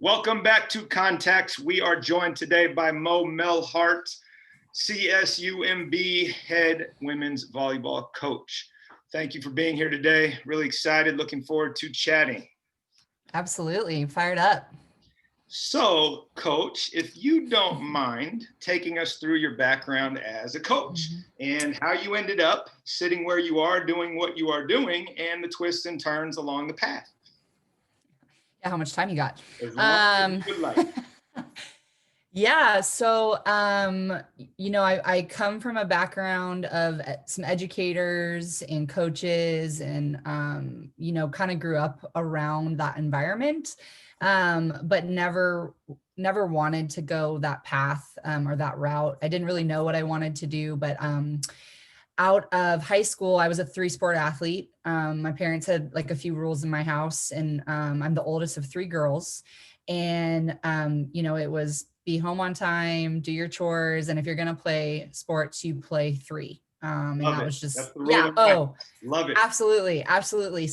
Welcome back to Contacts. We are joined today by Moe Melhart, CSUMB head women's volleyball coach. Thank you for being here today. Really excited, looking forward to chatting. Absolutely, fired up. So, Coach, if you don't mind taking us through your background as a coach and how you ended up sitting where you are, doing what you are doing, and the twists and turns along the path. Yeah, how much time you got? As long as you would like. Yeah, so I come from a background of some educators and coaches, and kind of grew up around that environment, but never wanted to go that path or that route. I didn't really know what I wanted to do, but out of high school, I was a 3-sport athlete. My parents had like a few rules in my house, and I'm the oldest of 3 girls. And, it was be home on time, do your chores. And if you're going to play sports, you play 3. And Love that it. was just, That's the rule yeah. of life. Oh, love it. Absolutely. Absolutely.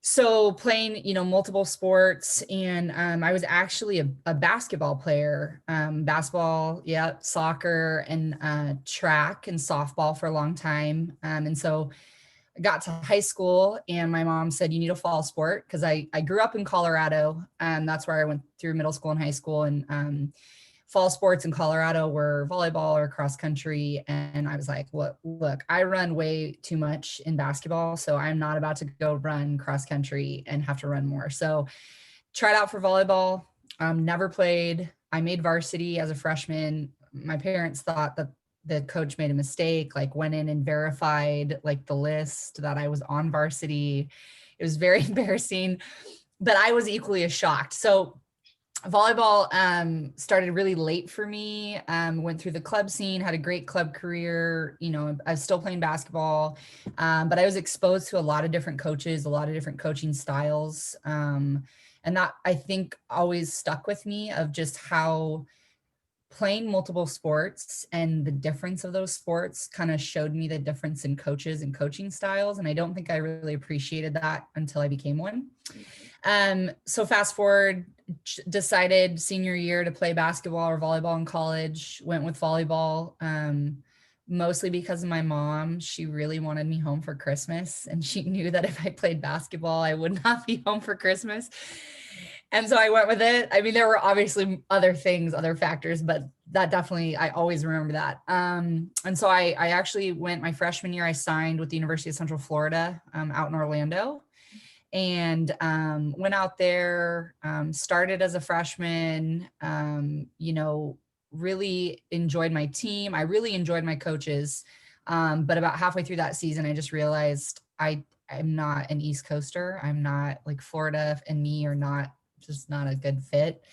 So playing, multiple sports, and I was actually a basketball player, basketball, soccer, and track and softball for a long time. And so I got to high school, and my mom said, you need a fall sport, because I grew up in Colorado, and that's where I went through middle school and high school. And fall sports in Colorado were volleyball or cross country. And I was like, look, I run way too much in basketball, so I'm not about to go run cross country and have to run more. So tried out for volleyball, never played. I made varsity as a freshman. My parents thought that the coach made a mistake, like went in and verified like the list that I was on varsity. It was very embarrassing, but I was equally as shocked. So volleyball started really late for me. Went through the club scene, had a great club career. I was still playing basketball, but I was exposed to a lot of different coaches, a lot of different coaching styles. And that, I think, always stuck with me, of just how playing multiple sports and the difference of those sports kind of showed me the difference in coaches and coaching styles. And I don't think I really appreciated that until I became one. So fast forward, decided senior year to play basketball or volleyball in college, went with volleyball, mostly because of my mom. She really wanted me home for Christmas, and she knew that if I played basketball, I would not be home for Christmas. And so I went with it. I mean, there were obviously other things, other factors, but that definitely, I always remember that. And so I actually went my freshman year, I signed with the University of Central Florida out in Orlando, and went out there, started as a freshman, really enjoyed my team. I really enjoyed my coaches. But about halfway through that season, I just realized I'm not an East Coaster. I'm not, like, Florida and me are just not a good fit.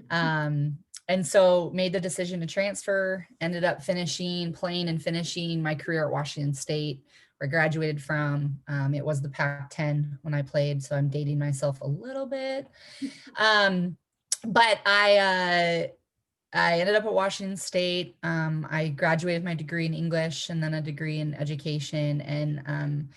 And so made the decision to transfer, ended up playing and finishing my career at Washington State, where I graduated from. It was the Pac-10 when I played, so I'm dating myself a little bit. But I ended up at Washington State. I graduated with my degree in English and then a degree in education. And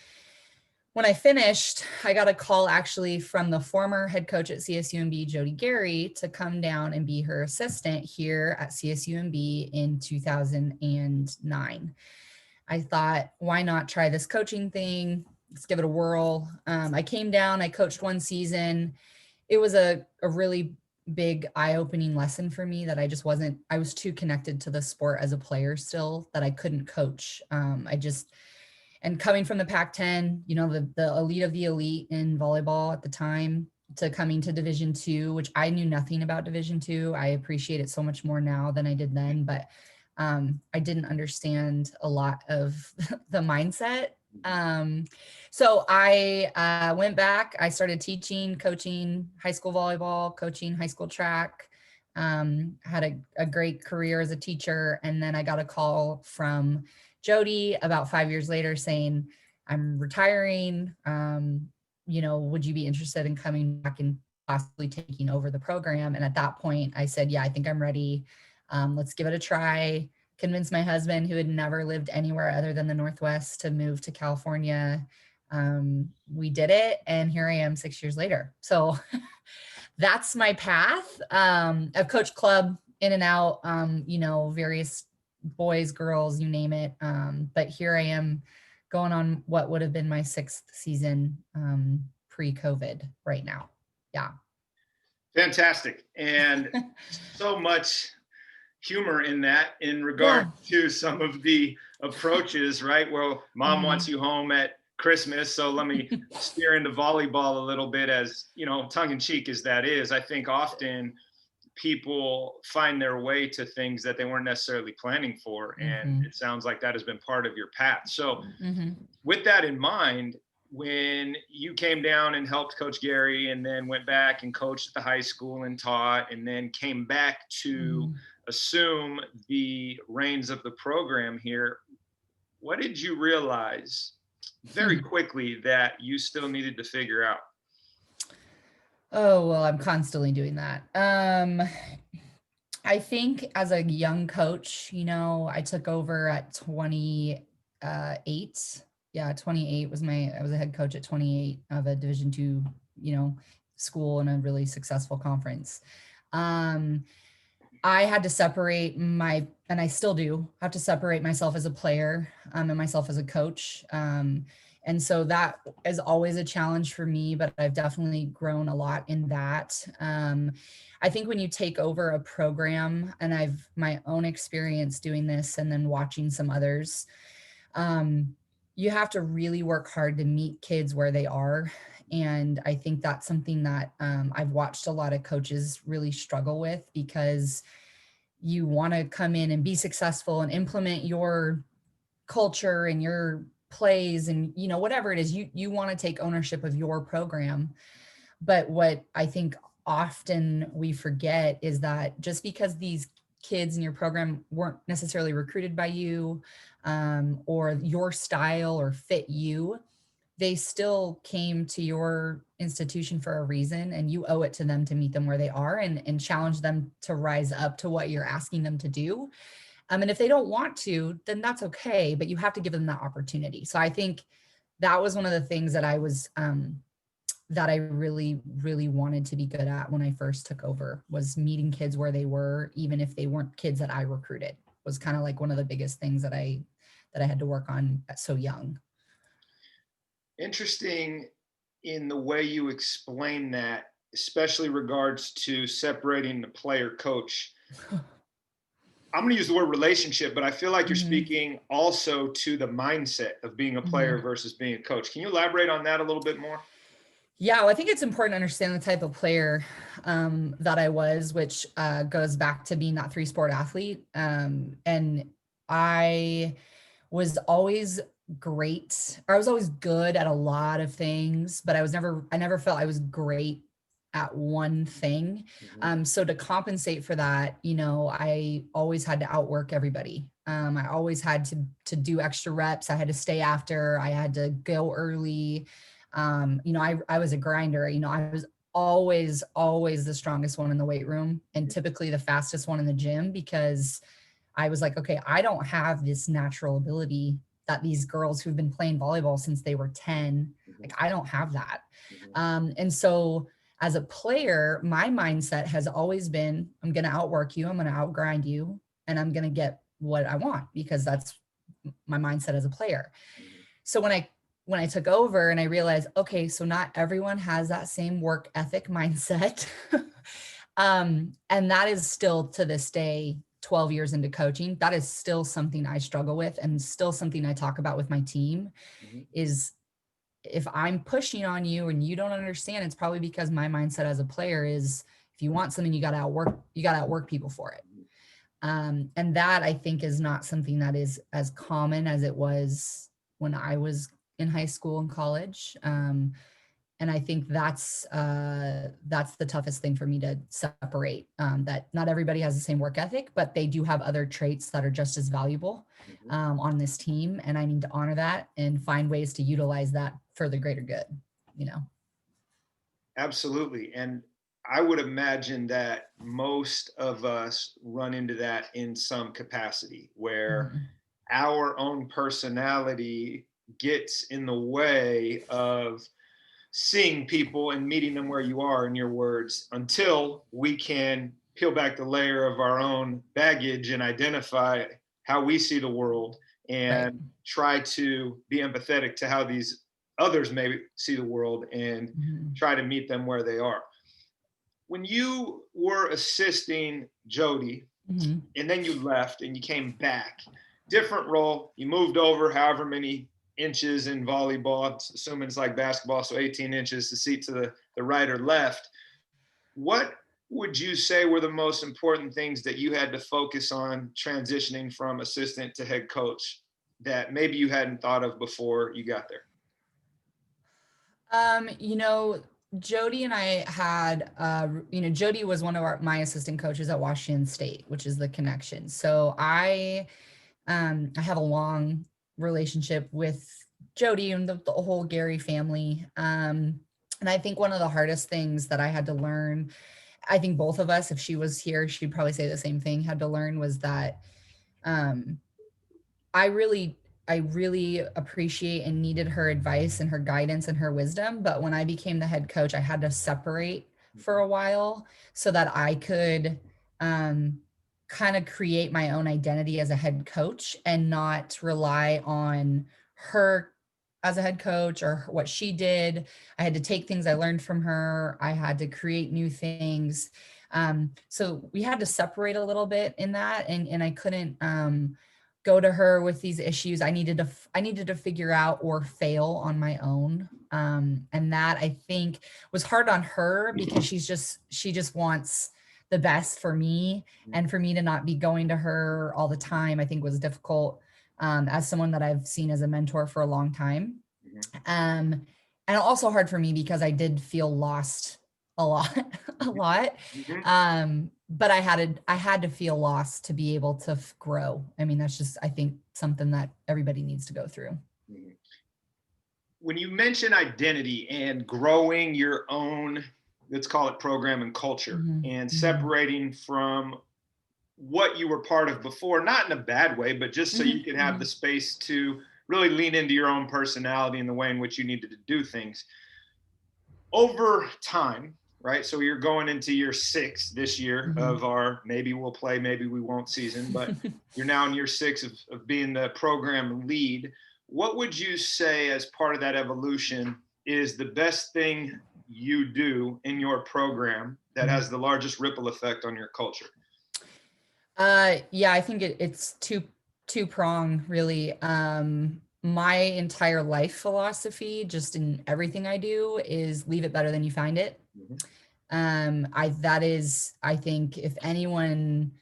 when I finished, I got a call actually from the former head coach at CSUMB, Jody Gary, to come down and be her assistant here at CSUMB in 2009. I thought, why not try this coaching thing? Let's give it a whirl. I came down, I coached one season. It was a really big eye-opening lesson for me that I was too connected to the sport as a player still, that I couldn't coach. And coming from the Pac-10, the elite of the elite in volleyball at the time, to coming to Division II, which I knew nothing about Division II. I appreciate it so much more now than I did then, but I didn't understand a lot of the mindset. So I went back, I started teaching, coaching high school volleyball, coaching high school track, had a great career as a teacher. And then I got a call from Jody about 5 years later saying, I'm retiring. Would you be interested in coming back and possibly taking over the program? And at that point I said, yeah, I think I'm ready. Let's give it a try. Convinced my husband, who had never lived anywhere other than the Northwest, to move to California. We did it, and here I am 6 years later. So that's my path. I've coached club in and out, various boys, girls, you name it. But here I am going on what would have been my 6th season pre-COVID right now. Yeah. Fantastic. And so much humor in that in regard Yeah. to some of the approaches, right? Well, mom wants you home at Christmas, so let me steer into volleyball a little bit, as tongue in cheek as that is. I think often people find their way to things that they weren't necessarily planning for, and it sounds like that has been part of your path. So with that in mind, when you came down and helped Coach Gary and then went back and coached at the high school and taught, and then came back to assume the reins of the program here, what did you realize very quickly that you still needed to figure out? Oh, well, I'm constantly doing that. I think as a young coach, I took over at 28. Yeah, 28 was I was a head coach at 28 of a Division 2, school and a really successful conference. I had to separate and I still do have to separate myself as a player, and myself as a coach. And so that is always a challenge for me, but I've definitely grown a lot in that. I think when you take over a program, and I've my own experience doing this and then watching some others, you have to really work hard to meet kids where they are. And I think that's something that I've watched a lot of coaches really struggle with, because you want to come in and be successful and implement your culture and your plays and whatever it is, you want to take ownership of your program. But what I think often we forget is that just because these kids in your program weren't necessarily recruited by you, or your style or fit you, they still came to your institution for a reason, and you owe it to them to meet them where they are, and challenge them to rise up to what you're asking them to do. And if they don't want to, then that's okay, but you have to give them that opportunity. So I think that was one of the things that that I really, really wanted to be good at when I first took over, was meeting kids where they were, even if they weren't kids that I recruited. Was kind of like one of the biggest things that I had to work on so young. Interesting in the way you explain that, especially regards to separating the player coach. I'm going to use the word relationship, but I feel like you're speaking also to the mindset of being a player versus being a coach. Can you elaborate on that a little bit more? Yeah, well, I think it's important to understand the type of player that I was, which goes back to being that 3-sport athlete. And I was always great, or I was always good at a lot of things, but I never felt I was great at one thing. So to compensate for that, I always had to outwork everybody. I always had to do extra reps. I had to stay after, I had to go early. I was a grinder. I was always the strongest one in the weight room, and typically the fastest one in the gym, because I was like, okay, I don't have this natural ability that these girls who've been playing volleyball since they were 10, like I don't have that. And so as a player, my mindset has always been, I'm going to outwork you, I'm going to outgrind you, and I'm going to get what I want, because that's my mindset as a player. So when I took over and I realized, okay, so not everyone has that same work ethic mindset. And that is still, to this day, 12 years into coaching, that is still something I struggle with, and still something I talk about with my team, is if I'm pushing on you and you don't understand, it's probably because my mindset as a player is, if you want something, you got to outwork people for it. And that, I think, is not something that is as common as it was when I was in high school and college. And I think that's the toughest thing for me to separate, that not everybody has the same work ethic, but they do have other traits that are just as valuable on this team. And I need to honor that and find ways to utilize that for the greater good, Absolutely. And I would imagine that most of us run into that in some capacity, where our own personality gets in the way of seeing people and meeting them where you are, in your words, until we can peel back the layer of our own baggage and identify how we see the world Right. and try to be empathetic to how these others may see the world and Mhm. try to meet them where they are. When you were assisting Jody Mhm. and then you left and you came back, different role, you moved over however many inches in volleyball, assuming it's like basketball, so 18 inches, the seat to the right or left. What would you say were the most important things that you had to focus on transitioning from assistant to head coach that maybe you hadn't thought of before you got there? You know, Jody and I had, Jody was one of my assistant coaches at Washington State, which is the connection. So I have a long relationship with Jody and the whole Gary family. And I think one of the hardest things that I had to learn, I think both of us, if she was here, she'd probably say the same thing, had to learn was that um, I really I really appreciate and needed her advice and her guidance and her wisdom, but when I became the head coach, I had to separate for a while so that I could um kind of create my own identity as a head coach and not rely on her as a head coach or what she did. I had to take things I learned from her. I had to create new things. So we had to separate a little bit in that, and I couldn't go to her with these issues. I needed to figure out or fail on my own. And that I think was hard on her because she just wants the best for me, and for me to not be going to her all the time, I think was difficult, as someone that I've seen as a mentor for a long time. Um, and also hard for me because I did feel lost a lot, a lot. Mm-hmm. But I had to feel lost to be able to grow. I mean, that's just, I think, something that everybody needs to go through. Mm-hmm. When you mention identity and growing your own, let's call it program and culture, Mhm, and mhm, separating from what you were part of before, not in a bad way, but just so you mhm, can have the mhm, space to really lean into your own personality and the way in which you needed to do things over time, right? So you're going into year 6 this year mhm. of our maybe we'll play, maybe we won't season, but you're now in year 6 of being the program lead. What would you say, as part of that evolution, is the best thing you do in your program that has the largest ripple effect on your culture? Yeah, I think it's two prong really. My entire life philosophy, just in everything I do, is leave it better than you find it. Mm-hmm. I think if anyone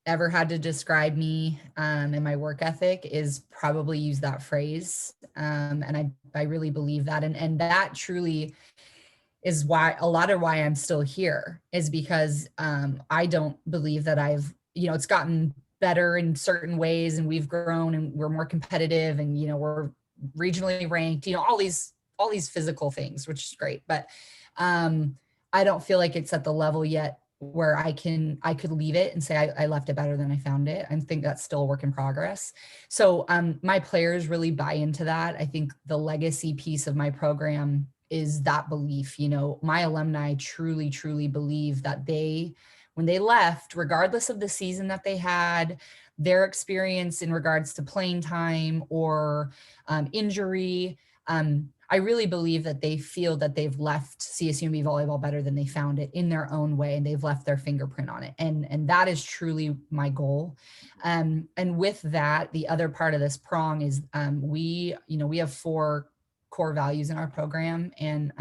ever had to describe me, and my work ethic, is probably use that phrase. And I really believe that. And that truly is why a lot of why I'm still here, is because I don't believe that it's gotten better in certain ways, and we've grown and we're more competitive, and we're regionally ranked, all these physical things, which is great. But um, I don't feel like it's at the level yet where I could leave it and say I left it better than I found it. I think that's still a work in progress. So my players really buy into that. I think the legacy piece of my program is that belief. My alumni truly, truly believe that when they left, regardless of the season that they had, their experience in regards to playing time or injury, I really believe that they feel that they've left CSUMB volleyball better than they found it in their own way, and they've left their fingerprint on it. And that is truly my goal. And with that, the other part of this prong is we have 4 core values in our program, and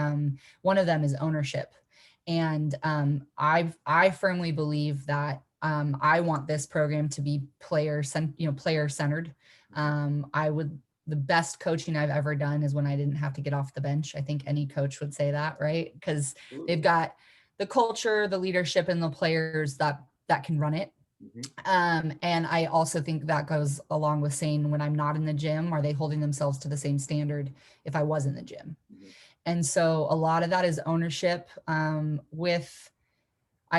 one of them is ownership. And I firmly believe that I want this program to be player centered. I would The best coaching I've ever done is when I didn't have to get off the bench. I think any coach would say that, right? Because they've got the culture, the leadership, and the players that can run it. Mm-hmm. And I also think that goes along with saying, when I'm not in the gym, are they holding themselves to the same standard if I was in the gym? Mm-hmm. And so a lot of that is ownership. I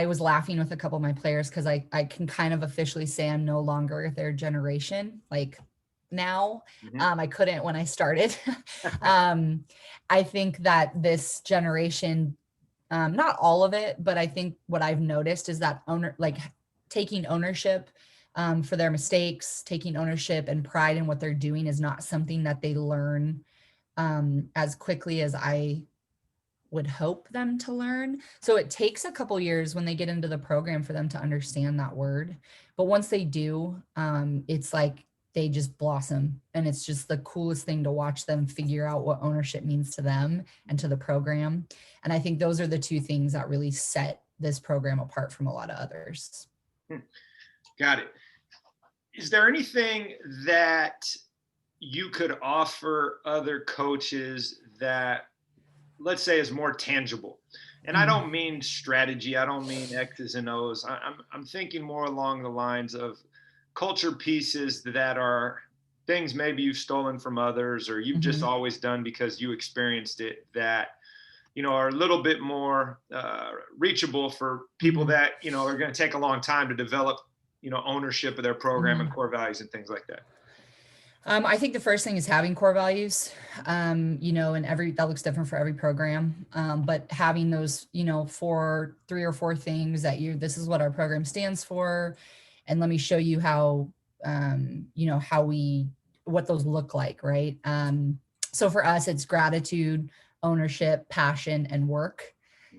was laughing with a couple of my players because I can kind of officially say I'm no longer their generation. Like, now. Mhm. I couldn't when I started. I think that this generation, not all of it, but I think what I've noticed is that taking ownership for their mistakes, taking ownership and pride in what they're doing is not something that they learn as quickly as I would hope them to learn. So it takes a couple years when they get into the program for them to understand that word. But once they do, it's like they just blossom. And it's just the coolest thing to watch them figure out what ownership means to them and to the program. And I think those are the two things that really set this program apart from a lot of others. Got it. Is there anything that you could offer other coaches that, let's say, is more tangible? And I don't mean strategy. I don't mean X's and O's. I'm thinking more along the lines of culture pieces that are things maybe you've stolen from others or you've just always done because you experienced it, that are a little bit more reachable for people that are going to take a long time to develop ownership of their program and core values and things like that. I think the first thing is having core values, and that looks different for every program. But having those, 3 or 4 things that this is what our program stands for. And let me show you how, what those look like. Right. So for us, it's gratitude, ownership, passion, and work.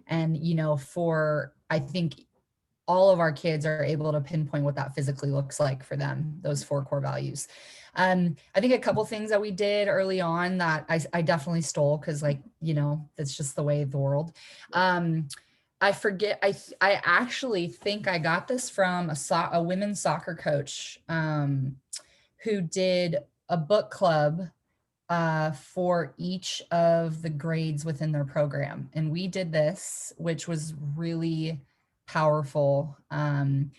And, I think all of our kids are able to pinpoint what that physically looks like for them, those 4 core values. I think a couple things that we did early on that I definitely stole because that's just the way of the world. I forget, I actually think I got this from a women's soccer coach who did a book club for each of the grades within their program. And we did this, which was really powerful. I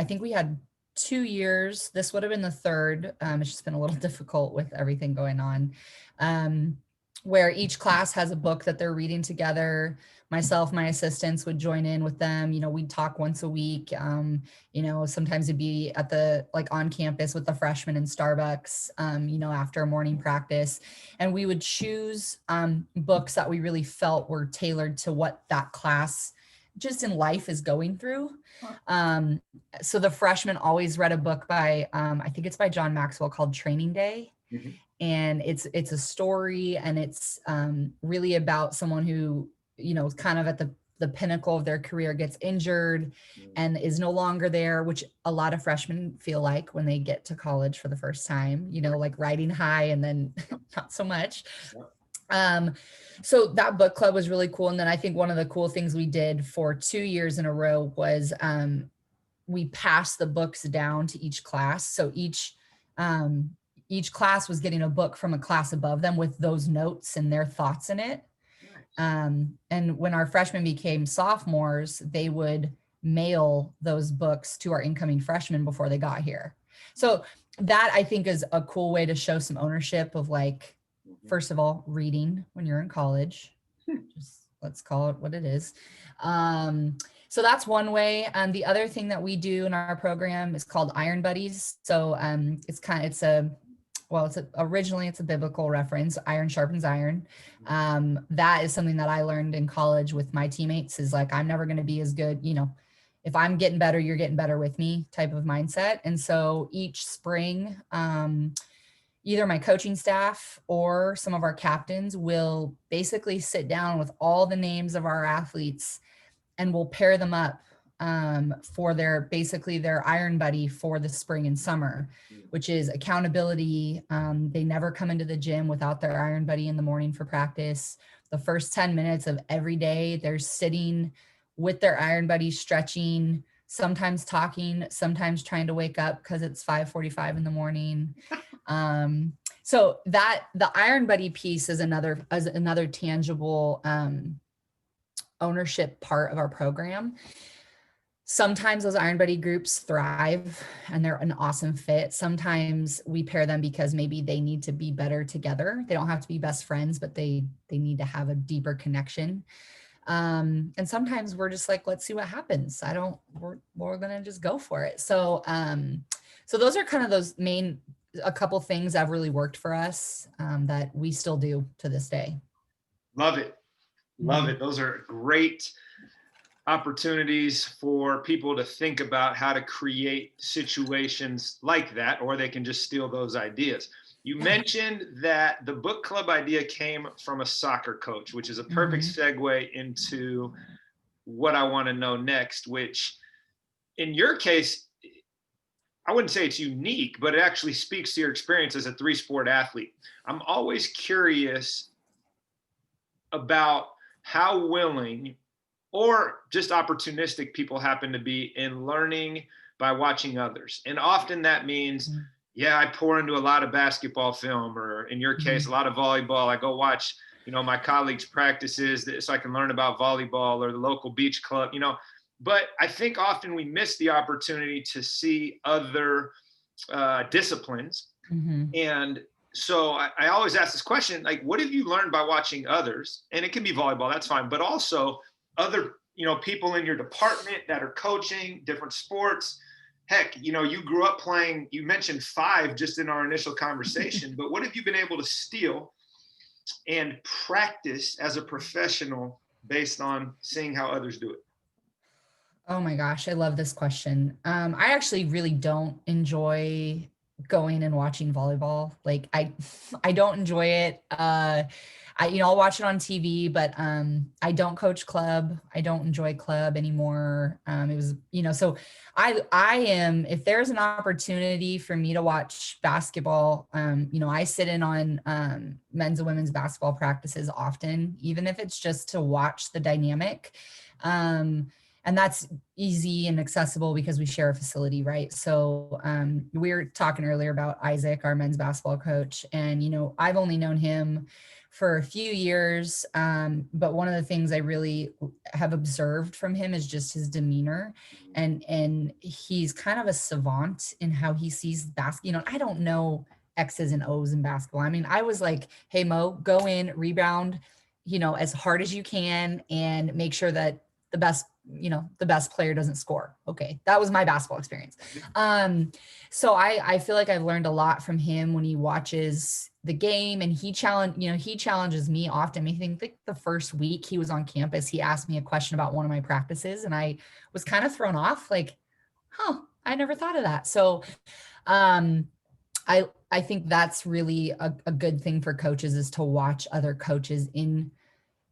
think we had 2 years. This would have been the third. It's just been a little difficult with everything going on. Where each class has a book that they're reading together. Myself, my assistants would join in with them. We'd talk once a week. Sometimes it'd be on campus with the freshmen in Starbucks, after a morning practice. And we would choose books that we really felt were tailored to what that class just in life is going through. So the freshmen always read a book by, I think it's by John Maxwell, called Training Day. And it's a story, and it's really about someone who, is kind of at the pinnacle of their career, gets injured and is no longer there, which a lot of freshmen feel like when they get to college for the first time, like riding high and then not so much. So that book club was really cool. And then I think one of the cool things we did for 2 years in a row was we passed the books down to each class. So each class was getting a book from a class above them with those notes and their thoughts in it. And when our freshmen became sophomores, they would mail those books to our incoming freshmen before they got here. So that, I think, is a cool way to show some ownership of, first of all, reading when you're in college. Just let's call it what it is. So that's one way. The other thing that we do in our program is called Iron Buddies. So originally it's a biblical reference. Iron sharpens iron. That is something that I learned in college with my teammates, is I'm never going to be as good, if I'm getting better, you're getting better with me type of mindset. And so each spring, either my coaching staff or some of our captains will basically sit down with all the names of our athletes, and we'll pair them up for their Iron Buddy for the spring and summer, which is accountability. They never come into the gym without their Iron Buddy in the morning for practice. The first 10 minutes of every day, they're sitting with their Iron Buddy, stretching, sometimes talking, sometimes trying to wake up because it's 5:45 in the morning. So that the Iron Buddy piece is another tangible ownership part of our program. Sometimes those Iron Buddy groups thrive and they're an awesome fit. Sometimes we pair them because maybe they need to be better together. They don't have to be best friends, but they need to have a deeper connection. And sometimes we're just like, let's see what happens. We're going to just go for it. So those are kind of those main a couple things that have really worked for us, that we still do to this day. Love it. Love Mhm. it. Those are great opportunities for people to think about how to create situations like that, or they can just steal those ideas. You Yeah. mentioned that the book club idea came from a soccer coach, which is a perfect Mhm. segue into what I want to know next, which in your case, I wouldn't say it's unique, but it actually speaks to your experience as a three-sport athlete. I'm always curious about how willing or just opportunistic people happen to be in learning by watching others. And often that means, Mhm. yeah, I pour into a lot of basketball film, or in your case, a Mhm. lot of volleyball. I go watch, my colleagues' practices so I can learn about volleyball, or the local beach club. But I think often we miss the opportunity to see other disciplines. Mhm. And so I always ask this question, like, what have you learned by watching others? And it can be volleyball, that's fine, but also other, people in your department that are coaching different sports. Heck, you grew up playing, you mentioned five just in our initial conversation, but what have you been able to steal and practice as a professional based on seeing how others do it? Oh my gosh, I love this question. I actually really don't enjoy going and watching volleyball. Like I don't enjoy it. I'll watch it on TV, but I don't coach club. I don't enjoy club anymore. It was, so I am, if there's an opportunity for me to watch basketball, I sit in on men's and women's basketball practices often, even if it's just to watch the dynamic. And that's easy and accessible because we share a facility, right? So we were talking earlier about Isaac, our men's basketball coach, and I've only known him for a few years, but one of the things I really have observed from him is just his demeanor, and he's kind of a savant in how he sees basketball. I don't know X's and O's in basketball. I mean, I was like, hey Mo, go in, rebound, as hard as you can, and make sure that the best player doesn't score. Okay. That was my basketball experience. So I feel like I've learned a lot from him when he watches the game, and he challenges me often. I think the first week he was on campus, he asked me a question about one of my practices, and I was kind of thrown off, like, I never thought of that. So, um, I think that's really a good thing for coaches, is to watch other coaches in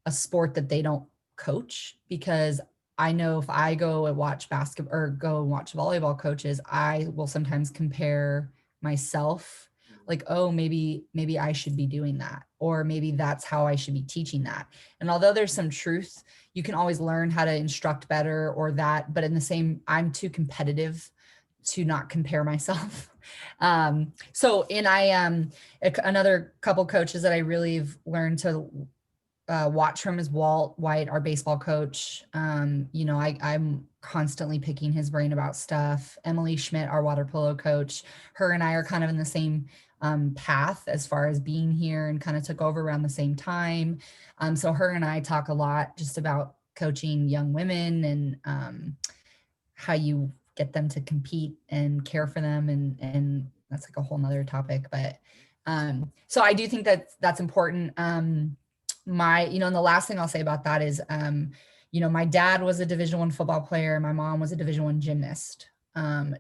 a sport that they don't coach, because I know if I go and watch basketball or go and watch volleyball coaches, I will sometimes compare myself, like, oh, maybe I should be doing that, or maybe that's how I should be teaching that. And although there's some truth, you can always learn how to instruct better or that, but in the same, I'm too competitive to not compare myself. Another couple coaches that I really have learned to watch from is Walt White, our baseball coach. I'm constantly picking his brain about stuff. Emily Schmidt, our water polo coach, her and I are kind of in the same path as far as being here, and kind of took over around the same time. So her and I talk a lot just about coaching young women, and how you get them to compete and care for them. And that's like a whole nother topic. But so I do think that that's important. And the last thing I'll say about that is, my dad was a Division I football player. My mom was a Division I gymnast.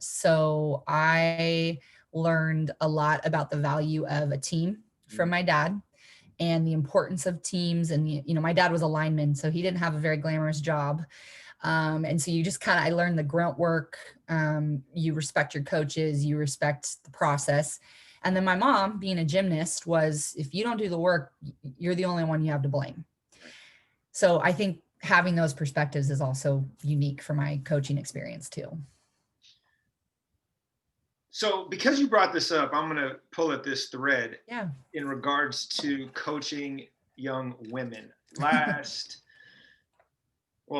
So I learned a lot about the value of a team from my dad, and the importance of teams. And, my dad was a lineman, so he didn't have a very glamorous job. And so you just I learned the grunt work. You respect your coaches, you respect the process. And then my mom, being a gymnast, was, if you don't do the work, you're the only one you have to blame. So I think having those perspectives is also unique for my coaching experience too. So, because you brought this up, I'm going to pull at this thread Yeah. in regards to coaching young women. Well,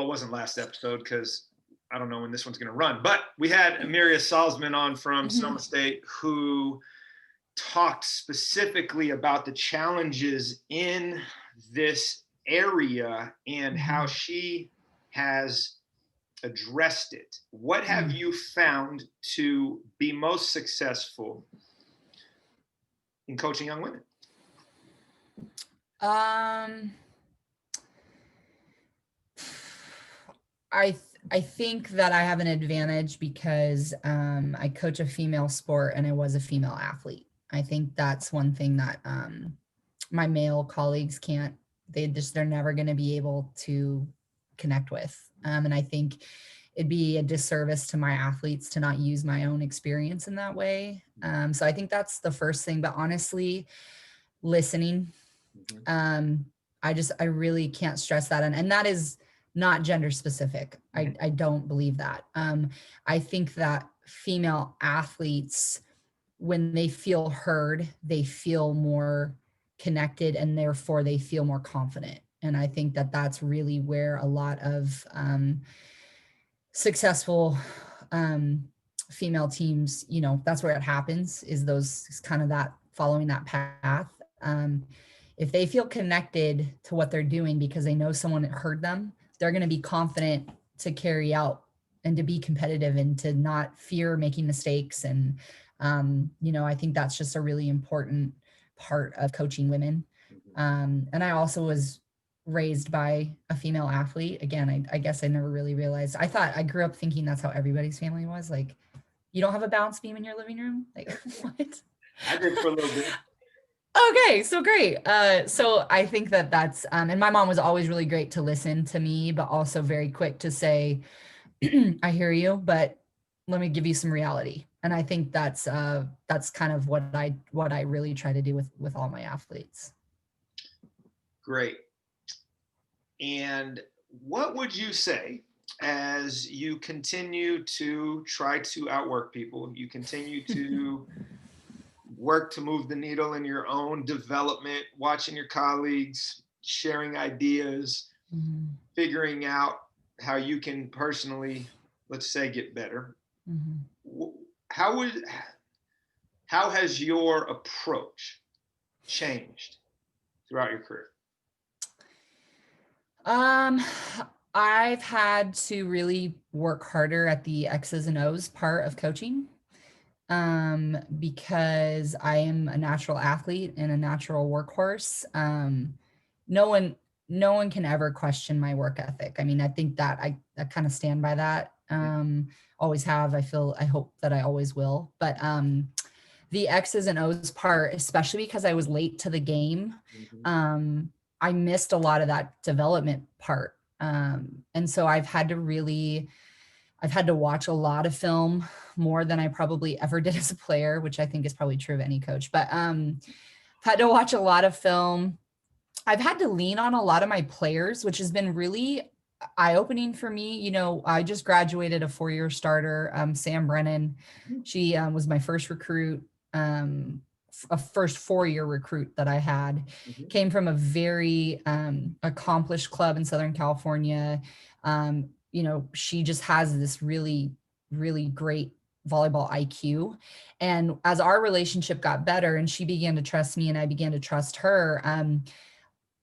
it wasn't last episode because I don't know when this one's going to run, but we had Amiria Salzman on from Sonoma State, who talked specifically about the challenges in this area and how she has addressed it. What have you found to be most successful in coaching young women? Um, I think that I have an advantage because I coach a female sport and I was a female athlete. I think that's one thing that my male colleagues can't. They're never going to be able to connect with. And I think it'd be a disservice to my athletes to not use my own experience in that way. So I think that's the first thing. But honestly, listening. I really can't stress that. And that is not gender specific. I don't believe that. I think that female athletes, when they feel heard, they feel more connected and therefore they feel more confident. And I think that that's really where a lot of successful female teams, that's where it happens, is those kind of that following that path. If they feel connected to what they're doing because they know someone heard them, they're going to be confident to carry out and to be competitive and to not fear making mistakes. And, I think that's just a really important part of coaching women. And I also was raised by a female athlete. Again, I guess I never really realized. I grew up thinking that's how everybody's family was. Like, you don't have a balance beam in your living room? Like, what? I did for a little bit. Okay, so great. So I think that's, and my mom was always really great to listen to me, but also very quick to say, I hear you, but let me give you some reality. And I think that's kind of what I really try to do with all my athletes. Great. And what would you say as you continue to try to outwork people, you continue to work to move the needle in your own development, watching your colleagues, sharing ideas, figuring out how you can personally, let's say, get better. How has your approach changed throughout your career? I've had to really work harder at the X's and O's part of coaching. Because I am a natural athlete and a natural workhorse. No one can ever question my work ethic. I mean, I think that I kind of stand by that. Always have. I hope that I always will. But the X's and O's part, especially because I was late to the game, I missed a lot of that development part. And so I've had to watch a lot of film, more than I probably ever did as a player, which I think is probably true of any coach. But I've had to watch a lot of film. I've had to lean on a lot of my players, which has been really eye-opening for me. I just graduated a 4-year starter, Sam Brennan. She was my first recruit, a first 4-year recruit that I had. Came from a very accomplished club in Southern California. She just has this really, really great volleyball IQ. And as our relationship got better and she began to trust me and I began to trust her,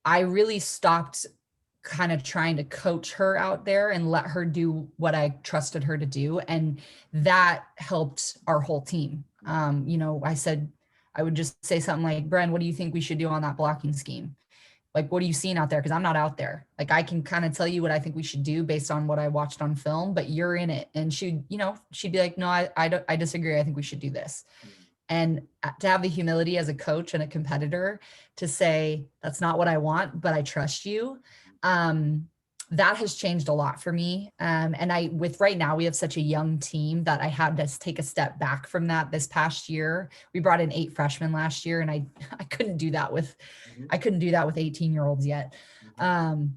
I really stopped kind of trying to coach her out there and let her do what I trusted her to do. And that helped our whole team. I would just say something like, Bren, what do you think we should do on that blocking scheme? Like, what are you seeing out there? Because I'm not out there. Like, I can kind of tell you what I think we should do based on what I watched on film, but you're in it. And she'd be like, no, I disagree. I think we should do this. And to have the humility as a coach and a competitor to say, that's not what I want, but I trust you. That has changed a lot for me. And right now we have such a young team that I had to take a step back from that this past year. We brought in 8 freshmen last year and I couldn't do that with 18-year-olds yet.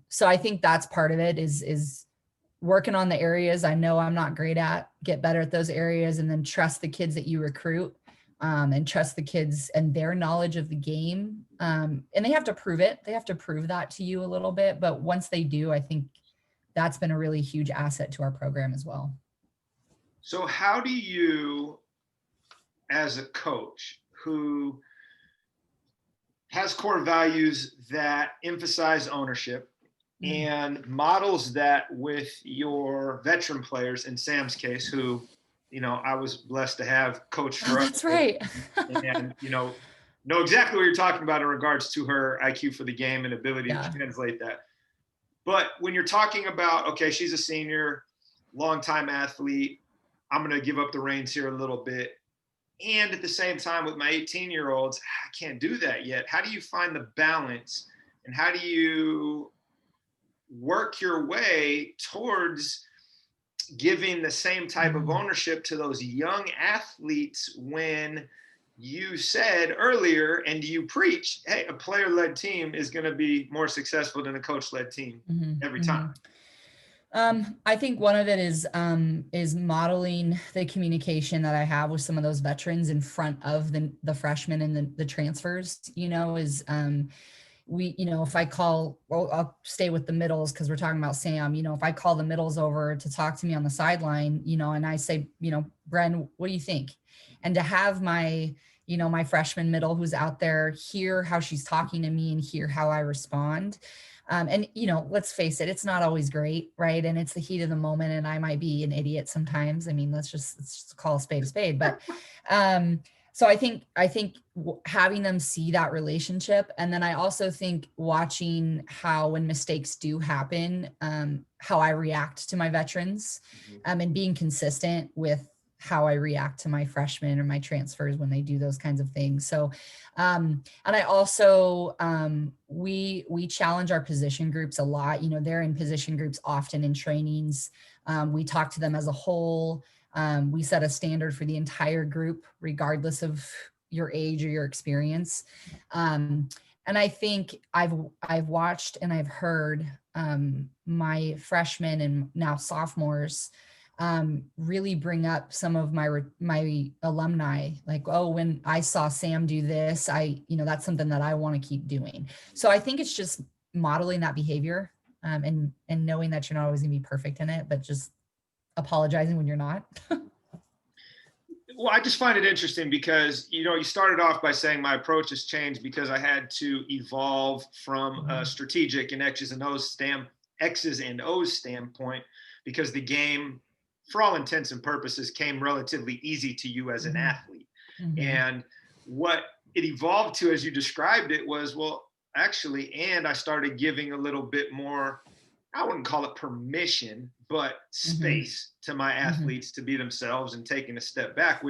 So I think that's part of it is working on the areas I know I'm not great at, get better at those areas, and then trust the kids that you recruit, and trust the kids and their knowledge of the game. And they have to prove it. They have to prove that to you a little bit. But once they do, I think that's been a really huge asset to our program as well. So how do you, as a coach who has core values that emphasize ownership and models that with your veteran players, in Sam's case, who, I was blessed to have coached for us. That's right. And, know exactly what you're talking about in regards to her IQ for the game and ability to Yeah. translate that. But when you're talking about, okay, she's a senior, longtime athlete, I'm going to give up the reins here a little bit. And at the same time, with my 18-year-olds, I can't do that yet. How do you find the balance, and how do you work your way towards giving the same type of ownership to those young athletes when you said earlier and you preach, hey, a player-led team is going to be more successful than a coach-led team every time? I think one of it is modeling the communication that I have with some of those veterans in front of the freshmen and the transfers, is if I call, well, I'll stay with the middles because we're talking about Sam, if I call the middles over to talk to me on the sideline, and I say, Bren, what do you think? And to have my freshman middle who's out there hear how she's talking to me and hear how I respond. And let's face it, it's not always great, right? And it's the heat of the moment, and I might be an idiot sometimes. I mean, let's just call a spade a spade. But so I think having them see that relationship, and then I also think watching how when mistakes do happen, how I react to my veterans, and being consistent with how I react to my freshmen or my transfers when they do those kinds of things. So, and I also, we challenge our position groups a lot. They're in position groups often in trainings. We talk to them as a whole. We set a standard for the entire group, regardless of your age or your experience. And I think I've watched and I've heard my freshmen and now sophomores really bring up some of my alumni, like, oh, when I saw Sam do this, that's something that I want to keep doing. So I think it's just modeling that behavior, and knowing that you're not always gonna be perfect in it, but just apologizing when you're not. Well, I just find it interesting because, you started off by saying my approach has changed because I had to evolve from a strategic and X's and O's standpoint, because the game, for all intents and purposes, came relatively easy to you as an athlete. And what it evolved to, as you described it, was, well, actually, and I started giving a little bit more, I wouldn't call it permission, but space to my athletes to be themselves and taking a step back,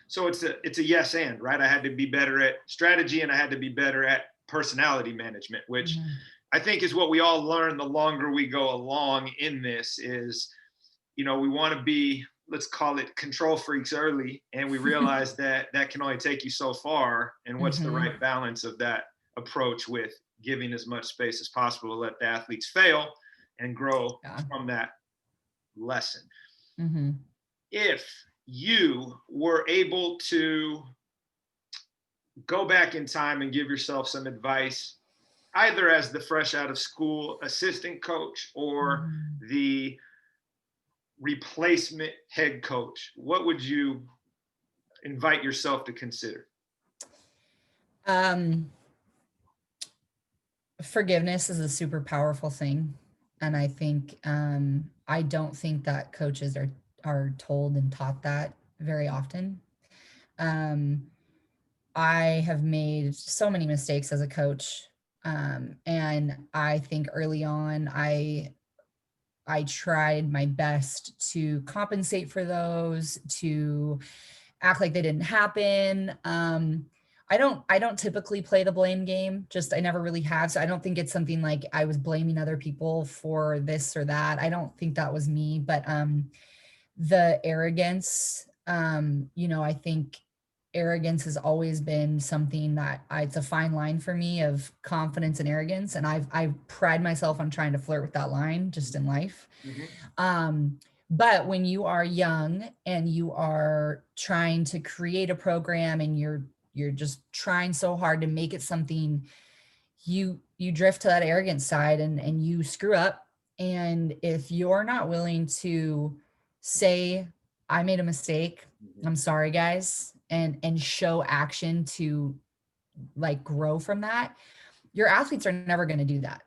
so it's a yes and, right? I had to be better at strategy and I had to be better at personality management, which I think is what we all learn the longer we go along in this is, we want to be, let's call it control freaks early. And we realize that can only take you so far. And what's the right balance of that approach with giving as much space as possible to let the athletes fail and grow from that lesson. If you were able to go back in time and give yourself some advice, either as the fresh out of school assistant coach or the replacement head coach, what would you invite yourself to consider? Forgiveness is a super powerful thing. And I think, I don't think that coaches are told and taught that very often. I have made so many mistakes as a coach. And I think early on, I tried my best to compensate for those, to act like they didn't happen. I don't typically play the blame game. Just I never really have. So I don't think it's something like I was blaming other people for this or that. I don't think that was me. But the arrogance, I think arrogance has always been something that it's a fine line for me of confidence and arrogance. And I pride myself on trying to flirt with that line just in life. But when you are young and you are trying to create a program and you're just trying so hard to make it something, you drift to that arrogant side and you screw up. And if you're not willing to say, I made a mistake, I'm sorry, guys, and show action to like grow from that, your athletes are never going to do that.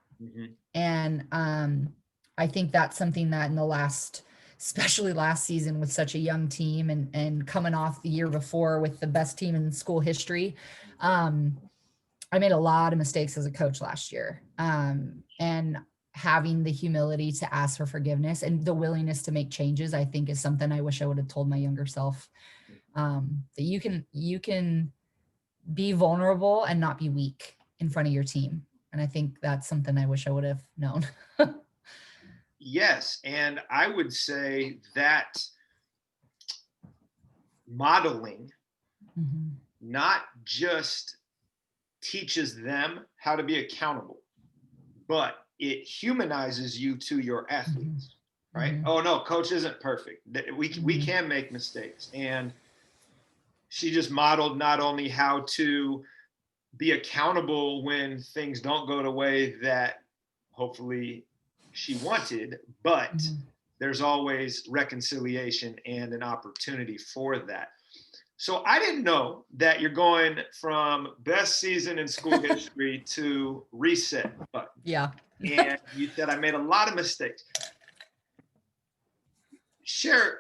And I think that's something that in the last especially last season with such a young team and coming off the year before with the best team in school history. I made a lot of mistakes as a coach last year. And having the humility to ask for forgiveness and the willingness to make changes, I think is something I wish I would have told my younger self. That you can be vulnerable and not be weak in front of your team. And I think that's something I wish I would have known. Yes. And I would say that modeling not just teaches them how to be accountable, but it humanizes you to your athletes, right? Oh no, coach isn't perfect. We can make mistakes. And she just modeled not only how to be accountable when things don't go the way that hopefully she wanted, but there's always reconciliation and an opportunity for that. So I didn't know that you're going from best season in school history to reset button. Yeah. And you said I made a lot of mistakes. Share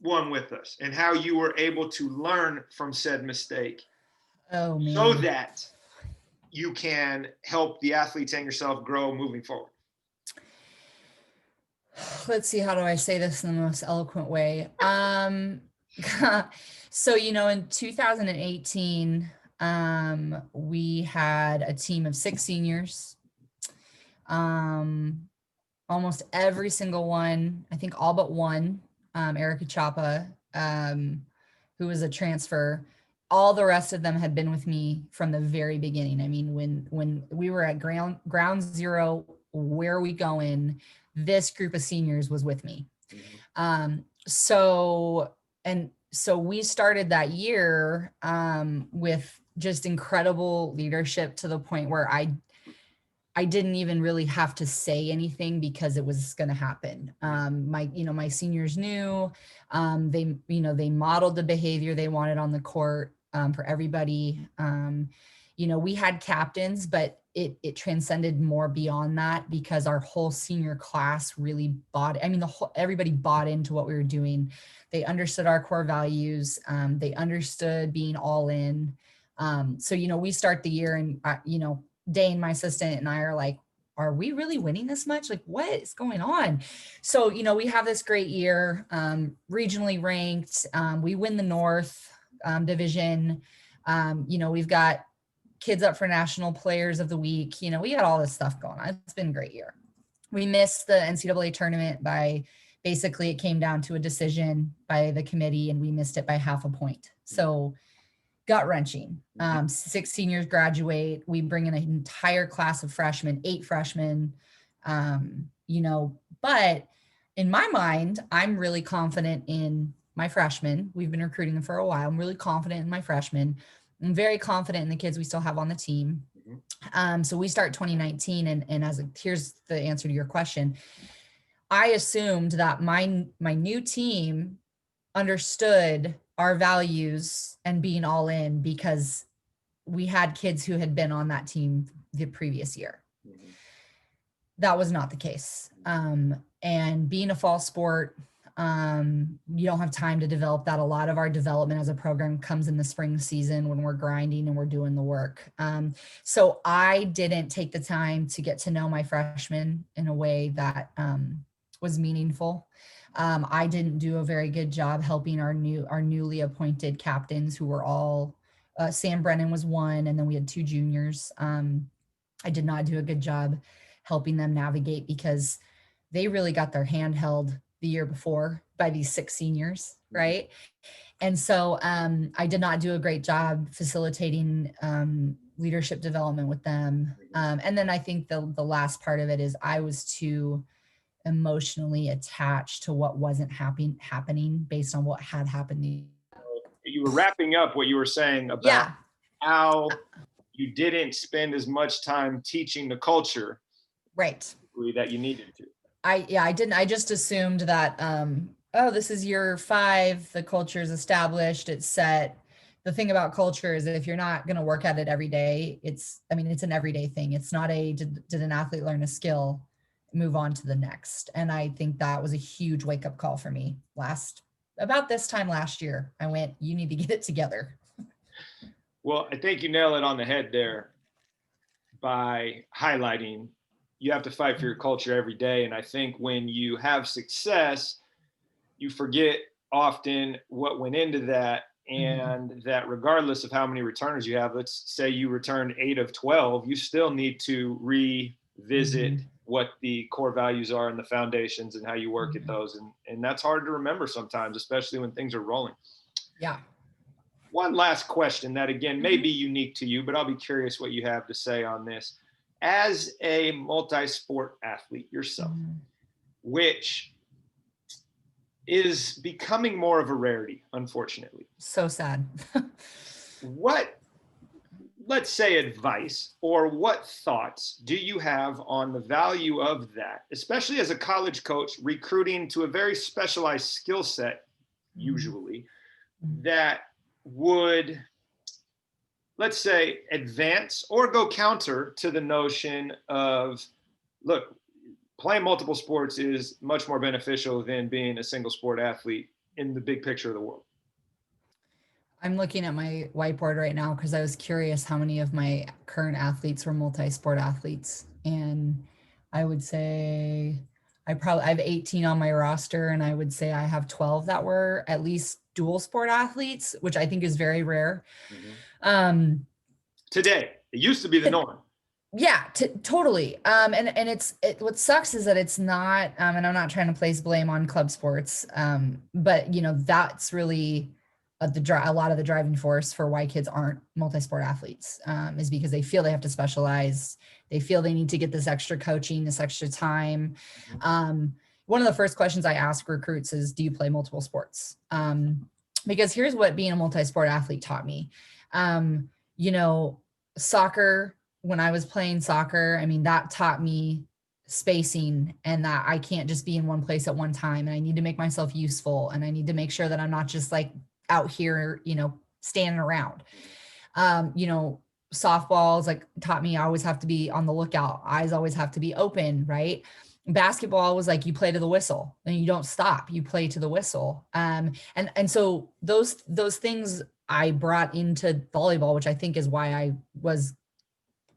one with us and how you were able to learn from said mistake. Oh man. So that you can help the athletes and yourself grow moving forward. Let's see, how do I say this in the most eloquent way? So, in 2018, we had a team of 6 seniors. Almost every single one, I think all but one, Erica Chapa, who was a transfer, all the rest of them had been with me from the very beginning. I mean, when we were at ground zero, where are we going? This group of seniors was with me. So we started that year with just incredible leadership to the point where I didn't even really have to say anything because it was going to happen. My seniors knew, they modeled the behavior they wanted on the court for everybody. We had captains, but it transcended more beyond that because our whole senior class really everybody bought into what we were doing. They understood our core values. They understood being all in. We start the year and, Dane, my assistant, and I are like, are we really winning this much? Like, what is going on? So, we have this great year, regionally ranked. We win the North division. We've got kids up for National Players of the Week. We got all this stuff going on. It's been a great year. We missed the NCAA tournament by basically, it came down to a decision by the committee and we missed it by half a point. So gut-wrenching. 6 seniors graduate. We bring in an entire class of freshmen, 8 freshmen, but in my mind, I'm really confident in my freshmen. We've been recruiting them for a while. I'm really confident in my freshmen. I'm very confident in the kids we still have on the team. So we start 2019 and here's the answer to your question. I assumed that my new team understood our values and being all in because we had kids who had been on that team the previous year. That was not the case. And being a fall sport, you don't have time to develop that. A lot of our development as a program comes in the spring season when we're grinding and we're doing the work. So I didn't take the time to get to know my freshmen in a way that was meaningful. I didn't do a very good job helping our newly appointed captains who were all, Sam Brennan was one, and then we had 2 juniors. I did not do a good job helping them navigate because they really got their hand held the year before by these 6 seniors, right? And so I did not do a great job facilitating leadership development with them. And then I think the last part of it is I was too emotionally attached to what wasn't happening based on what had happened. You were wrapping up what you were saying about how you didn't spend as much time teaching the culture right that you needed to. I didn't. I just assumed that this is year 5, the culture is established, it's set. The thing about culture is that if you're not going to work at it every day, it's an everyday thing. It's not did an athlete learn a skill? move on to the next. And I think that was a huge wake up call for me about this time last year. I went, you need to get it together. Well, I think you nail it on the head there by highlighting you have to fight for your culture every day. And I think when you have success, you forget often what went into that. And that regardless of how many returners you have, let's say you return 8 of 12, you still need to revisit what the core values are and the foundations and how you work at those. And that's hard to remember sometimes, especially when things are rolling. Yeah. One last question that, again, may be unique to you, but I'll be curious what you have to say on this. As a multi-sport athlete yourself, which is becoming more of a rarity, unfortunately. So sad. What, let's say, advice or what thoughts do you have on the value of that, especially as a college coach recruiting to a very specialized skill set, usually, that would, let's say, advance or go counter to the notion of, look, playing multiple sports is much more beneficial than being a single sport athlete in the big picture of the world? I'm looking at my whiteboard right now because I was curious how many of my current athletes were multi-sport athletes. And I would say I have 18 on my roster, and I would say I have 12 that were at least dual sport athletes, which I think is very rare. Today, it used to be the norm. Yeah, totally. And what sucks is that it's not, and I'm not trying to place blame on club sports, but that's really a lot of the driving force for why kids aren't multi-sport athletes, is because they feel they have to specialize. They feel they need to get this extra coaching, this extra time. One of the first questions I ask recruits is, do you play multiple sports? Because here's what being a multi-sport athlete taught me. Soccer, when I was playing soccer, I mean, that taught me spacing and that I can't just be in one place at one time, and I need to make myself useful, and I need to make sure that I'm not just like out here, standing around. Softballs like taught me I always have to be on the lookout. Eyes always have to be open, right? Basketball was like you play to the whistle and you don't stop, you play to the whistle. And so those things I brought into volleyball, which I think is why I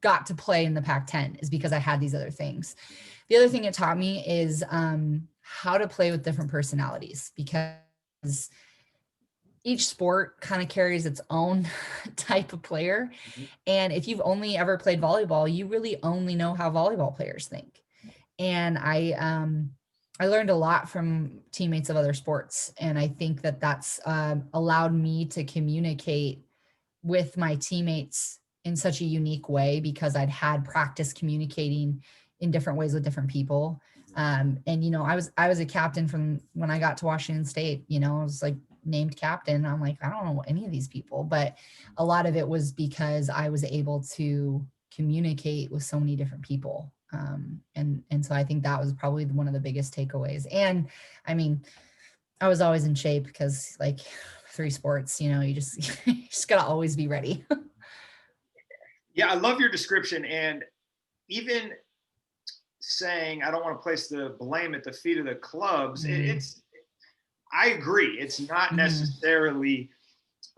got to play in the Pac-10, is because I had these other things. The other thing it taught me is how to play with different personalities, because each sport kind of carries its own type of player. And if you've only ever played volleyball, you really only know how volleyball players think. And I learned a lot from teammates of other sports. And I think that that's allowed me to communicate with my teammates in such a unique way, because I'd had practice communicating in different ways with different people. And, I was a captain from when I got to Washington State. I was like named captain. I'm like, I don't know any of these people, but a lot of it was because I was able to communicate with so many different people. And so I think that was probably one of the biggest takeaways. And I mean, I was always in shape because like 3 sports, you just gotta always be ready. Yeah, I love your description. And even saying, I don't want to place the blame at the feet of the clubs, I agree. It's not necessarily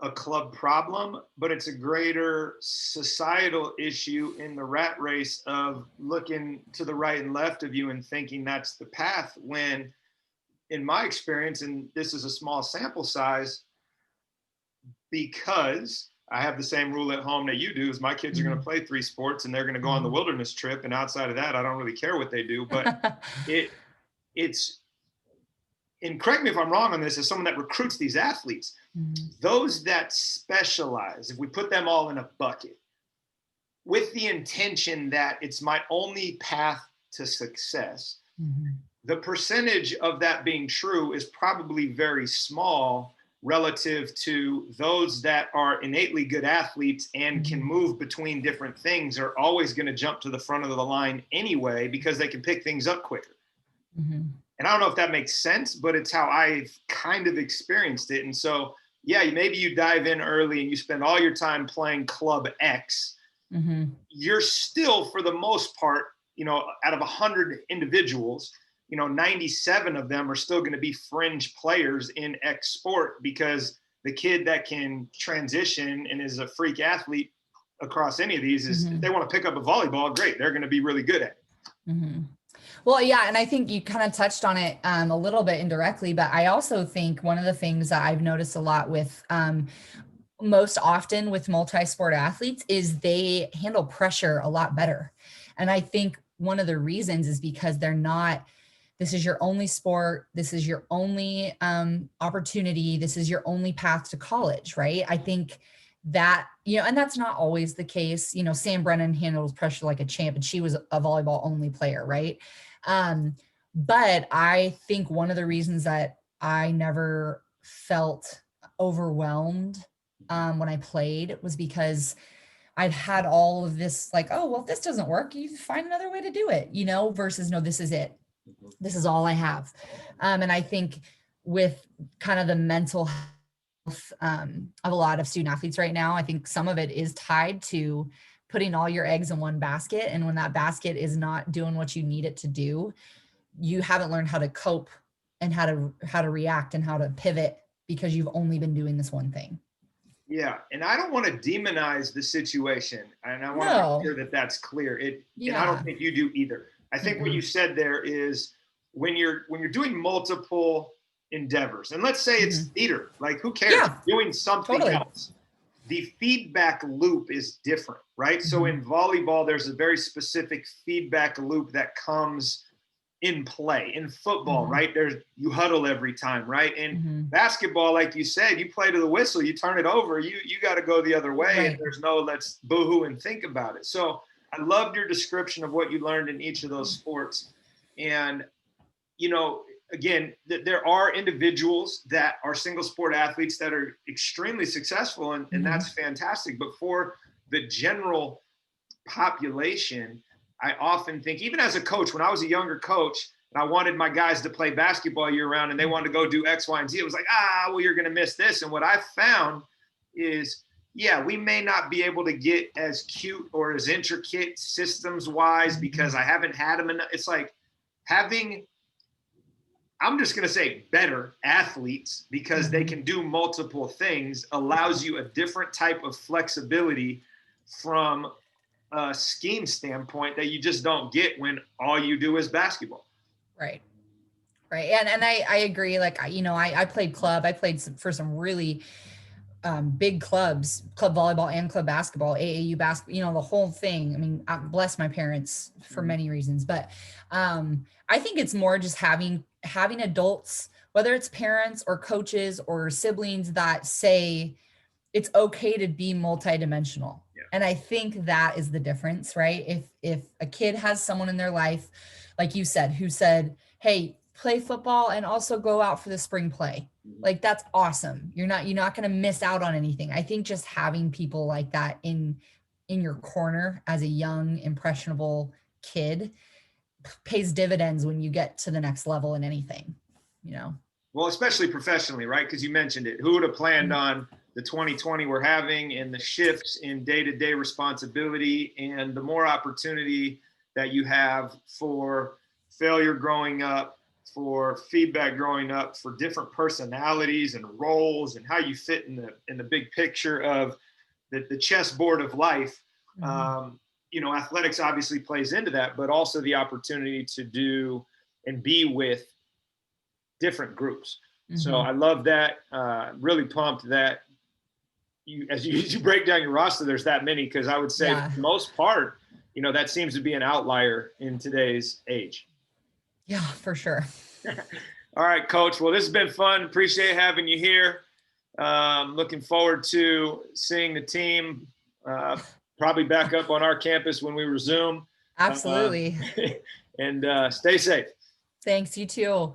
a club problem, but it's a greater societal issue in the rat race of looking to the right and left of you and thinking that's the path, when in my experience, and this is a small sample size, because I have the same rule at home that you do, is my kids are going to play 3 sports and they're going to go on the wilderness trip. And outside of that, I don't really care what they do, but it's, and correct me if I'm wrong on this, as someone that recruits these athletes, those that specialize, if we put them all in a bucket with the intention that it's my only path to success, the percentage of that being true is probably very small relative to those that are innately good athletes and can move between different things, are always going to jump to the front of the line anyway, because they can pick things up quicker. And I don't know if that makes sense, but it's how I've kind of experienced it. And so, yeah, maybe you dive in early and you spend all your time playing club X. You're still, for the most part, out of 100 individuals, 97 of them are still going to be fringe players in X sport, because the kid that can transition and is a freak athlete across any of these is, if they want to pick up a volleyball, great, they're going to be really good at it. Mm-hmm. Well, yeah. And I think you kind of touched on it a little bit indirectly, but I also think one of the things that I've noticed a lot with most often with multi-sport athletes is they handle pressure a lot better. And I think one of the reasons is because they're not, this is your only sport, this is your only opportunity, this is your only path to college, right? I think that, and that's not always the case. Sam Brennan handles pressure like a champ, and she was a volleyball only player, right? But I think one of the reasons that I never felt overwhelmed when I played was because I'd had all of this, like, oh, well, if this doesn't work, you find another way to do it, versus no, this is it. This is all I have. And I think with kind of the mental health of a lot of student athletes right now, I think some of it is tied to putting all your eggs in one basket. And when that basket is not doing what you need it to do, you haven't learned how to cope and how to react and how to pivot, because you've only been doing this one thing. Yeah. And I don't want to demonize the situation. And I want to make sure that that's clear. And I don't think you do either. I think what you said there is when you're doing multiple endeavors, and let's say it's theater, like who cares? Yeah, doing something else. The feedback loop is different, right? So in volleyball, there's a very specific feedback loop that comes in play. In football, right? You huddle every time, right? And basketball, like you said, you play to the whistle, you turn it over, you got to go the other way, right. And there's no let's boohoo and think about it. So I loved your description of what you learned in each of those sports. And again, there are individuals that are single sport athletes that are extremely successful, and that's fantastic. But for the general population, I often think, even as a coach, when I was a younger coach and I wanted my guys to play basketball year round and they wanted to go do X, Y, and Z, it was like, well, you're going to miss this. And what I found is, we may not be able to get as cute or as intricate systems wise because I haven't had them enough. It's like having, I'm just going to say, better athletes, because they can do multiple things, allows you a different type of flexibility from a scheme standpoint that you just don't get when all you do is basketball. Right. And I agree. Like, I played club. I played for some really big clubs, club volleyball and club basketball, AAU basketball, the whole thing. I mean, I bless my parents for many reasons, but I think it's more just having adults, whether it's parents or coaches or siblings, that say it's okay to be multidimensional. Yeah. And I think that is the difference, right? If a kid has someone in their life, like you said, who said, hey, play football and also go out for the spring play. Like, that's awesome. You're not going to miss out on anything. I think just having people like that in your corner as a young, impressionable kid pays dividends when you get to the next level in anything, Well, especially professionally, right? Because you mentioned it. Who would have planned on the 2020 we're having and the shifts in day-to-day responsibility, and the more opportunity that you have for failure growing up, for feedback growing up, for different personalities and roles, and how you fit in the big picture of the chessboard of life. Athletics obviously plays into that, but also the opportunity to do and be with different groups. So I love that. Really pumped that as you break down your roster, there's that many, because I would say for the most part, that seems to be an outlier in today's age. Yeah, for sure. All right, Coach. Well, this has been fun. Appreciate having you here. Looking forward to seeing the team probably back up on our campus when we resume. Absolutely. And stay safe. Thanks, you too.